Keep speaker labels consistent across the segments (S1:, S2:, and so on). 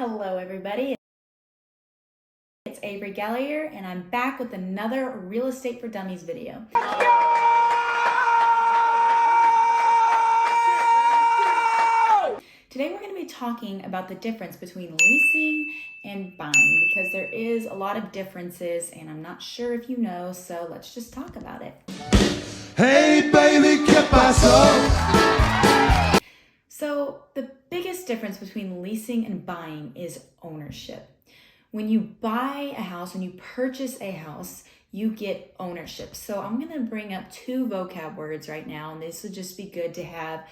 S1: Hello everybody, it's Avery Gallier and I'm back with another Real Estate for Dummies video. Today we're going to be talking about the difference between leasing and buying because there is a lot of differences and I'm not sure if you know, so let's just talk about it.
S2: Hey baby, ¿qué pasó?
S1: So the biggest difference between leasing and buying is ownership. When you buy a house, when you purchase a house, you get ownership. So I'm going to bring up two vocab words right now, and this would just be good to have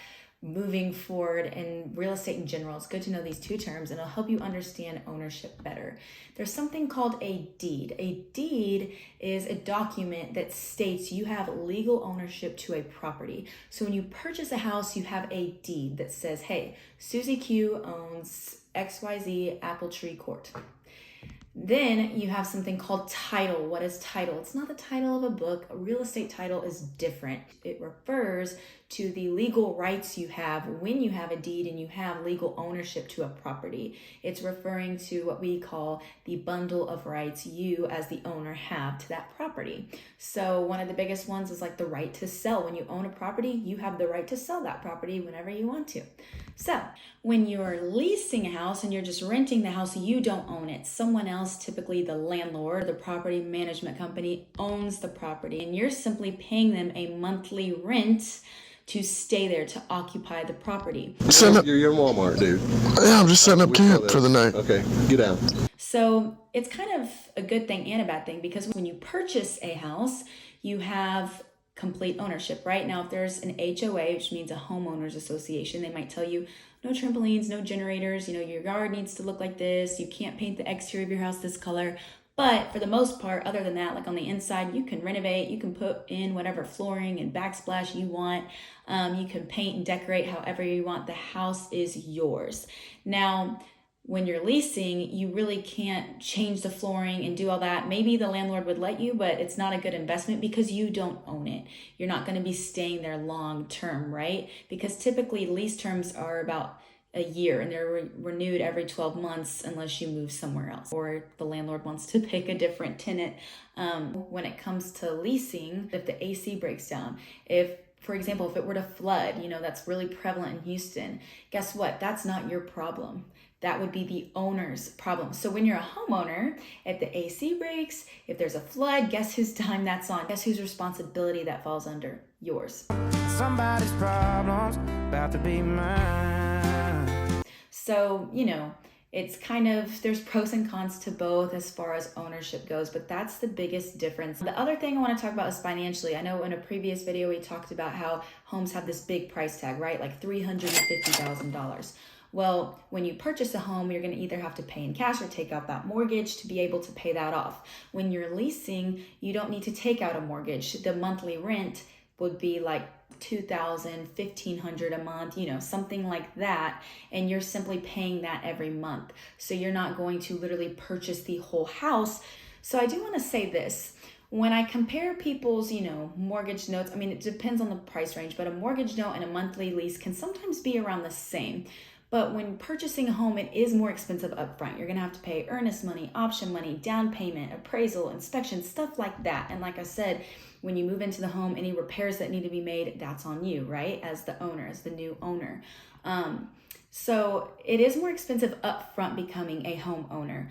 S1: moving forward in real estate in general. It's good to know these two terms and it'll help you understand ownership better. There's something called a deed. A deed is a document that states you have legal ownership to a property. So when you purchase a house, you have a deed that says, hey, Susie Q owns XYZ Apple Tree Court. Then you have something called title. What is title? It's not the title of a book. A real estate title is different. It refers to the legal rights you have when you have a deed and you have legal ownership to a property. It's referring to what we call the bundle of rights you as the owner have to that property. So one of the biggest ones is like the right to sell. When you own a property, you have the right to sell that property whenever you want to. So when you're leasing a house and you're just renting the house, you don't own it. Someone else, typically the landlord, the property management company, owns the property and you're simply paying them a monthly rent to stay there, to occupy the property.
S2: You're Walmart, dude.
S3: Yeah, I'm just setting up camp for the night.
S2: Okay, get out.
S1: So it's kind of a good thing and a bad thing because when you purchase a house, you have complete ownership, right? Now, if there's an HOA, which means a homeowners association, they might tell you no trampolines, no generators, your yard needs to look like this. You can't paint the exterior of your house this color. But for the most part, other than that, like on the inside, you can renovate, you can put in whatever flooring and backsplash you want. You can paint and decorate however you want. The house is yours. Now, when you're leasing, you really can't change the flooring and do all that. Maybe the landlord would let you, but it's not a good investment because you don't own it. You're not going to be staying there long term, right? Because typically lease terms are about a year and they're renewed every 12 months unless you move somewhere else or the landlord wants to pick a different tenant. When it comes to leasing, if the AC breaks down, for example, if it were to flood, that's really prevalent in Houston, guess what? That's not your problem. That would be the owner's problem. So when you're a homeowner, if the AC breaks, if there's a flood, guess whose time that's on? Guess whose responsibility that falls under? Yours.
S4: Somebody's problems about to be mine.
S1: So, it's kind of, there's pros and cons to both as far as ownership goes, but that's the biggest difference. The other thing I want to talk about is financially. I know in a previous video, we talked about how homes have this big price tag, right? Like $350,000. Well, when you purchase a home, you're going to either have to pay in cash or take out that mortgage to be able to pay that off. When you're leasing, you don't need to take out a mortgage. The monthly rent would be like $2,000, $1,500 a month, something like that. And you're simply paying that every month. So you're not going to literally purchase the whole house. So I do want to say this. When I compare people's, mortgage notes, it depends on the price range, but a mortgage note and a monthly lease can sometimes be around the same. But when purchasing a home, it is more expensive upfront. You're going to have to pay earnest money, option money, down payment, appraisal, inspection, stuff like that. And like I said, when you move into the home, any repairs that need to be made, that's on you, right? As the owner, as the new owner. So it is more expensive upfront becoming a homeowner.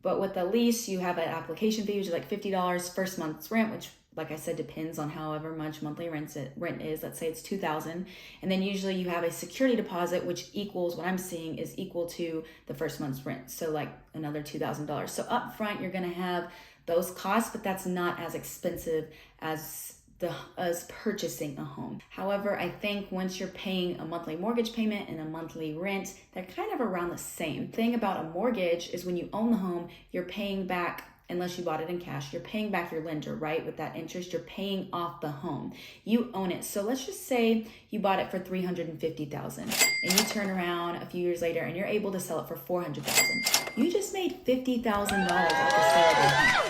S1: But with the lease, you have an application fee, which is like $50 first month's rent, which like I said, depends on however much monthly rent is. Let's say it's $2,000. And then usually you have a security deposit, which equals, what I'm seeing is equal to the first month's rent. So like another $2,000. So up front, you're going to have those costs, but that's not as expensive as purchasing a home. However, I think once you're paying a monthly mortgage payment and a monthly rent, they're kind of around the same. The thing about a mortgage is when you own the home, you're paying back, unless you bought it in cash, you're paying back your lender, right? With that interest, you're paying off the home. You own it. So let's just say you bought it for $350,000 and you turn around a few years later and you're able to sell it for $400,000. You just made $50,000 off the sale of the home.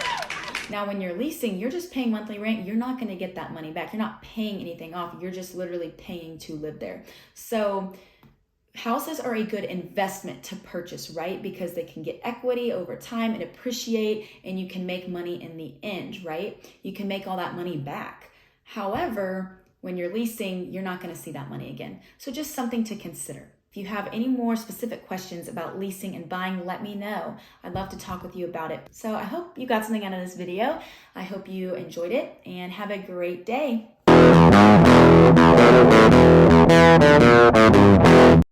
S1: Now, when you're leasing, you're just paying monthly rent. You're not going to get that money back. You're not paying anything off. You're just literally paying to live there. So houses are a good investment to purchase, right? Because they can get equity over time and appreciate, and you can make money in the end, right? You can make all that money back. However, when you're leasing, you're not going to see that money again. So just something to consider. If you have any more specific questions about leasing and buying, let me know. I'd love to talk with you about it. So I hope you got something out of this video. I hope you enjoyed it, and have a great day.